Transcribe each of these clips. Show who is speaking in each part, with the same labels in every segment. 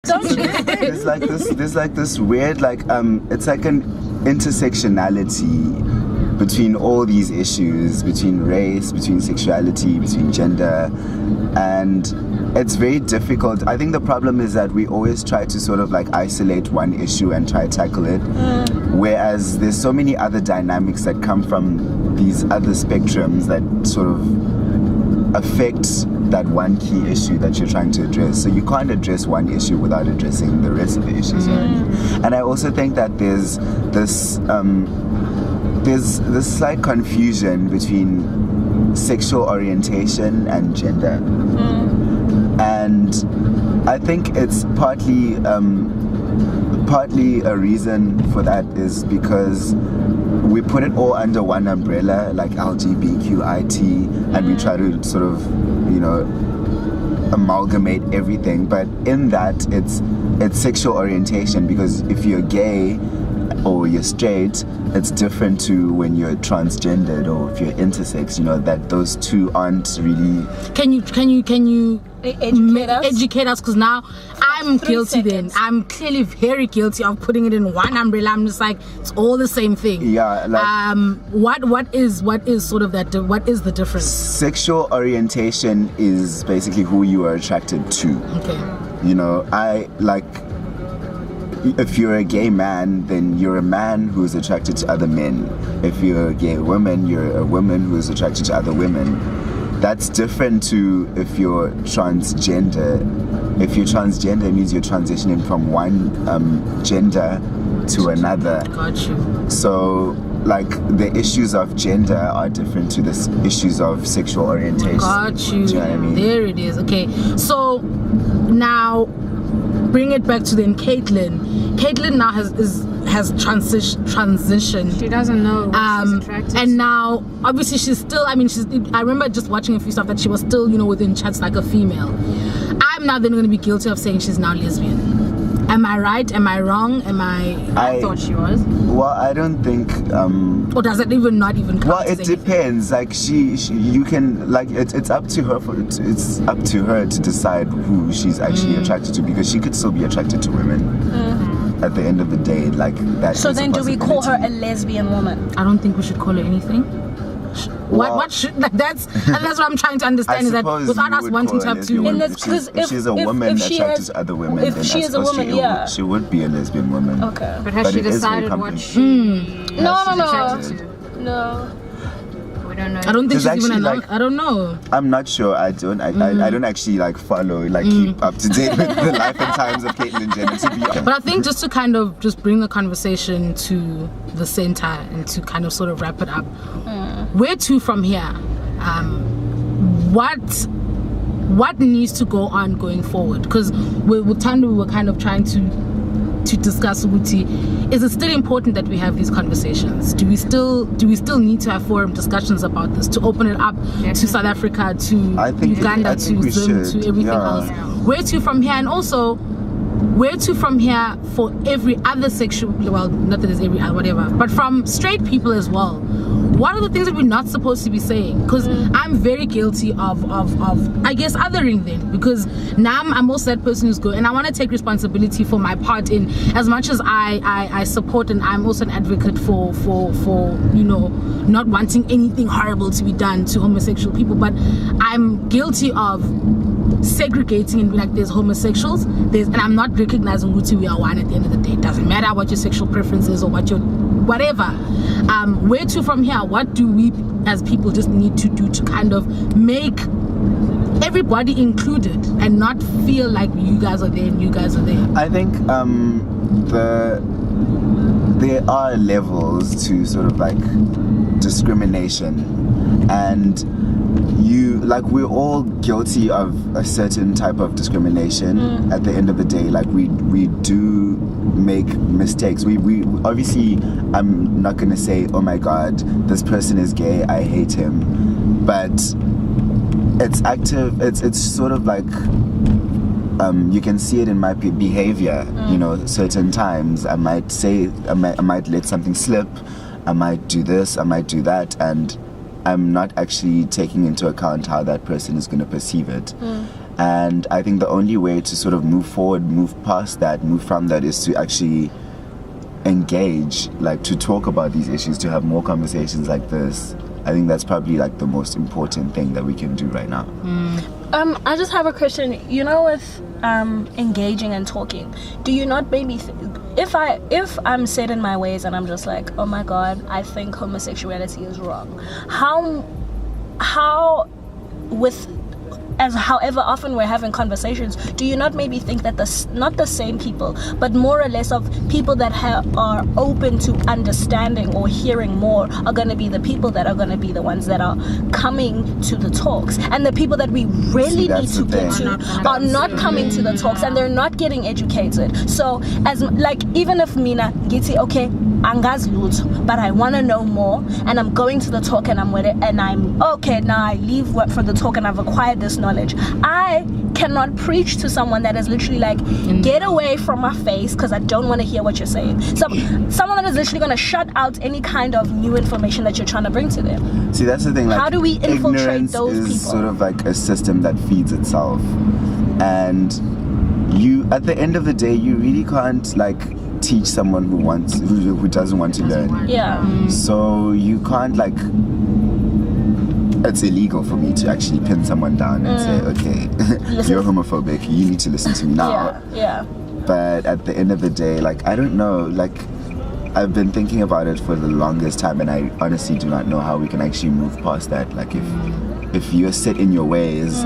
Speaker 1: there's like this weird it's like an intersectionality between all these issues, between race, between sexuality, between gender, and it's very difficult. I think the problem is that we always try to sort of like isolate one issue and try to tackle it, whereas there's so many other dynamics that come from these other spectrums that sort of affect that one key issue that you're trying to address. So you can't address one issue without addressing the rest of the issues. You know what I mean? And I also think that there's this slight confusion between sexual orientation and gender. And I think it's partly a reason for that is because we put it all under one umbrella, like LGBTQIT, and we try to sort of, amalgamate everything. But in that, it's sexual orientation, because if you're gay or you're straight, it's different to when you're transgendered or if you're intersex. That those two aren't really. Can you educate us? Because now I'm guilty. Then I'm clearly very guilty of putting it in one umbrella. I'm just like, it's all the same thing. Yeah. What is sort of that? What is the difference? Sexual orientation is basically who you are attracted to. Okay. If you're a gay man, then you're a man who's attracted to other men. If you're a gay woman, you're a woman who's attracted to other women. That's different to if you're transgender. If you're transgender, it means you're transitioning from one gender to another. Got you. So, the issues of gender are different to the issues of sexual orientation. Got you. Do you know what I mean? There it is. Okay. So, now, bring it back to then Caitlin. Caitlin now has transitioned. She doesn't know she's attracted. And now, obviously, she's still. I remember just watching a few stuff that she was still, within chats like a female. I'm now then going to be guilty of saying she's now lesbian. Am I right? Am I wrong? I thought she was. Well, I don't think. Or does it not even count? Well, it depends. You can it's up to her it's up to her to decide who she's actually attracted to, because she could still be attracted to women. At the end of the day, that. So then, do we call her a lesbian woman? I don't think we should call her anything. What should that's what I'm trying to understand, is that without us wanting to have two. If she's a woman attracted to other women, if she is a woman, she would be a lesbian woman. Okay, but has she decided what she? No. We don't know. I don't think she's even announced. I don't know. I'm not sure. I don't actually follow keep up to date with the life and times of Caitlyn Jenner, to be honest. But I think just to kind of just bring the conversation to the center and to kind of sort of wrap it up. Where to from here? What needs to go on going forward? Because with Tando, we were kind of trying to discuss, Uti, is it still important that we have these conversations? Do we still need to have forum discussions about this, to open it up to South Africa, to Uganda, to Zim, to everything else? Where to from here? And also, where to from here for every other sexual, well, not that there's every other, whatever, but from straight people as well? What are the things that we're not supposed to be saying? Because I'm very guilty of I guess, othering them, because now I'm also that person who's good, and I want to take responsibility for my part in, as much as I support, and I'm also an advocate for not wanting anything horrible to be done to homosexual people, but I'm guilty of segregating and be like, there's homosexuals, and I'm not recognizing who we are one at the end of the day. It doesn't matter what your sexual preference is or what your whatever. Where to from here? What do we as people just need to do to kind of make everybody included and not feel like you guys are there and you guys are there? I think there are levels to sort of discrimination, and we're all guilty of a certain type of discrimination. At the end of the day, we do make mistakes. We obviously, I'm not gonna say, oh my god, this person is gay, I hate him, but it's active. It's sort of you can see it in my behavior. Certain times I might say, I might let something slip, I might do this, I might do that, and I'm not actually taking into account how that person is going to perceive it.
Speaker 2: And I think the only way to sort of move forward, move past that, move from that is to actually engage, like to talk about these issues, to have more conversations like this. I think that's probably like the most important thing that we can do right now.
Speaker 3: I just have a question. You know, with engaging and talking, do you not maybe if I'm set in my ways and I'm just like, oh my god, I think homosexuality is wrong, how with as however often we're having conversations, do you not maybe think that not the same people, but more or less of people that are open to understanding or hearing more are going to be the people that are going to be the ones that are coming to the talks, and the people that we really need to get to are not coming to the talks, and they're not getting educated. So as like, even if mina giti okay angazi lutho, but I want to know more, and I'm going to the talk and I'm with it, and I'm okay, now I leave work for the talk and I've acquired this knowledge. I cannot preach to someone that is literally like, get away from my face because I don't want to hear what you're saying. Someone that is literally going to shut out any kind of new information that you're trying to bring to them.
Speaker 2: See, that's the thing. Like,
Speaker 3: how do we infiltrate those people?
Speaker 2: Ignorance is sort of like a system that feeds itself, and you, at the end of the day, you really can't like teach someone who doesn't want to learn.
Speaker 3: Yeah.
Speaker 2: So you can't like. It's illegal for me to actually pin someone down and say, okay, you're homophobic, you need to listen to me now.
Speaker 3: Yeah.
Speaker 2: But at the end of the day, like, I don't know, like, I've been thinking about it for the longest time, and I honestly do not know how we can actually move past that. Like, if you're set in your ways,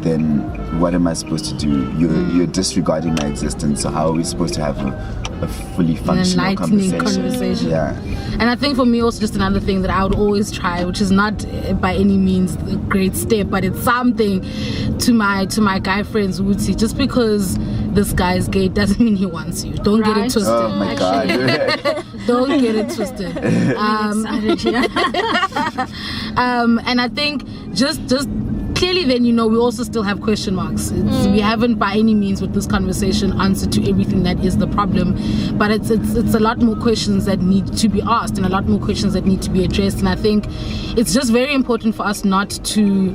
Speaker 2: then what am I supposed to do? You're disregarding my existence, so how are we supposed to have a fully functional conversation? Yeah.
Speaker 1: And I think for me also just another thing that I would always try, which is not by any means a great step, but it's something to my guy friends who would see, just because this guy is gay doesn't mean he wants you. Don't get it twisted.
Speaker 2: Oh my god.
Speaker 1: Don't get it twisted. And I think just clearly then, you know, we also still have question marks. We haven't by any means with this conversation answered to everything that is the problem, but it's a lot more questions that need to be asked and a lot more questions that need to be addressed. And I think it's just very important for us not to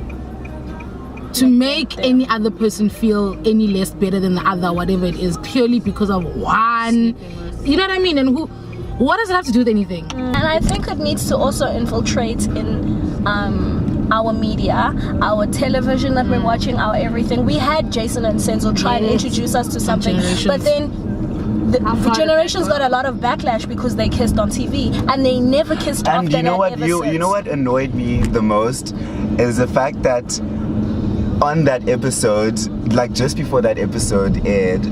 Speaker 1: make any other person feel any less better than the other, whatever it is, purely because of one, you know what I mean? And what does it have to do with anything?
Speaker 3: And I think it needs to also infiltrate in our media, our television that we're watching, our everything. We had Jason and Senzo try to introduce us to something, but then the generations got a lot of backlash because they kissed on TV, and they never kissed after that.
Speaker 2: And you know what annoyed me the most is the fact that on that episode, like just before that episode aired,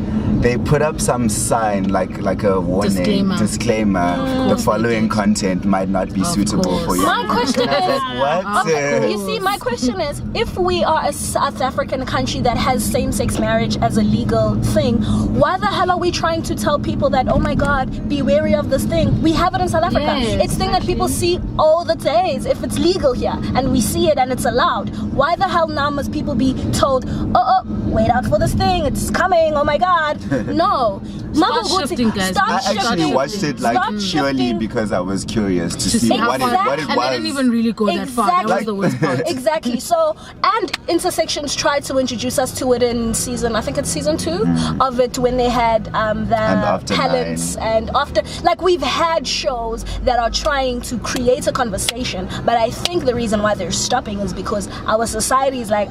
Speaker 2: they put up some sign like a warning disclaimer. The following content might not be suitable for you.
Speaker 3: My question is,
Speaker 2: what?
Speaker 3: You see, my question is, if we are a South African country that has same-sex marriage as a legal thing, why the hell are we trying to tell people that, oh my god, be wary of this thing? We have it in South Africa. It's a thing that people see all the days. If it's legal here and we see it and it's allowed, why the hell now must people be told, oh, wait out for this thing, it's coming, oh my god? No.
Speaker 1: Start shifting, guys.
Speaker 2: I actually watched it like purely because I was curious to see what it was.
Speaker 1: And they didn't even really go that far. That was the worst part.
Speaker 3: Exactly. So, and Intersections tried to introduce us to it in season 2 of it, when they had the talents, and after, like, we've had shows that are trying to create a conversation, but I think the reason why they're stopping is because our society is like,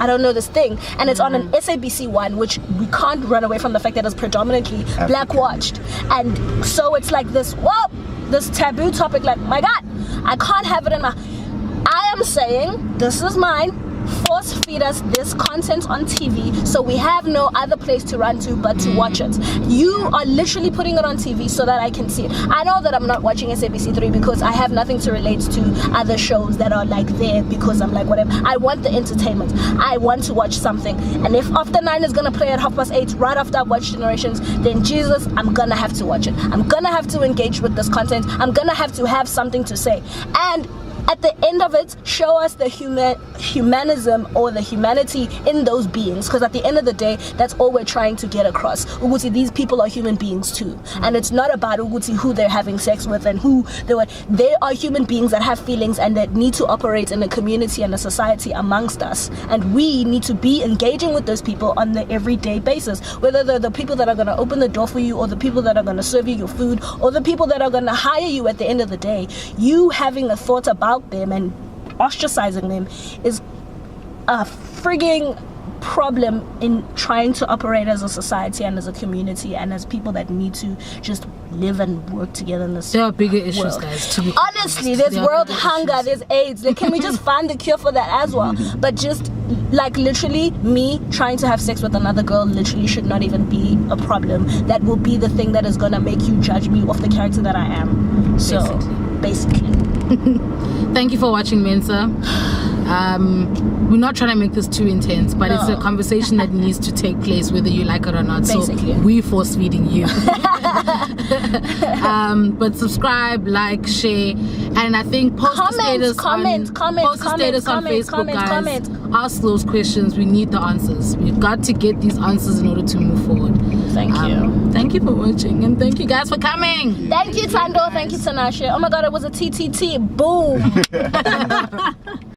Speaker 3: I don't know this thing, and it's on an SABC one, which we can't run away from the fact that it's predominantly black watched, and so it's like this taboo topic. Like, my god, I can't have it in my. I am saying this is mine. Force feed us this content on TV, so we have no other place to run to but to watch it. You are literally putting it on TV so that I can see it. I know that I'm not watching SABC3 because I have nothing to relate to other shows that are like there, because I'm like, whatever. I want the entertainment. I want to watch something. And if After 9 is gonna play at 8:30 right after I've watched Generations, then Jesus, I'm gonna have to watch it. I'm gonna have to engage with this content. I'm gonna have to have something to say. And at the end of it, show us the humanism or the humanity in those beings, because at the end of the day, that's all we're trying to get across. Uguti, these people are human beings too, and it's not about Uguti who they're having sex with and who they are human beings that have feelings and that need to operate in a community and a society amongst us, and we need to be engaging with those people on the everyday basis, whether they're the people that are going to open the door for you, or the people that are going to serve you your food, or the people that are going to hire you. At the end of the day, you having a thought about them and ostracizing them is a frigging problem in trying to operate as a society and as a community and as people that need to just live and work together in this
Speaker 1: There are bigger issues,
Speaker 3: world.
Speaker 1: guys, to be
Speaker 3: Honestly,
Speaker 1: honest.
Speaker 3: there's world hunger, there's AIDS. Can we just find the cure for that as well? But just like literally me trying to have sex with another girl literally should not even be a problem. That will be the thing that is going to make you judge me off the character that I am. So basically.
Speaker 1: Thank you for watching, Mensa. We're not trying to make this too intense, but it's a conversation that needs to take place whether you like it or not.
Speaker 3: Basically.
Speaker 1: So we're force feeding you. But subscribe, like, share, and I think post a status on Facebook, guys. Ask those questions. We need the answers. We've got to get these answers in order to move forward.
Speaker 3: Thank you.
Speaker 1: Thank you for watching, and thank you guys for coming.
Speaker 3: Thank you, Tando. Thank you, Tanasha. Oh my God, it was a TTT. Boom.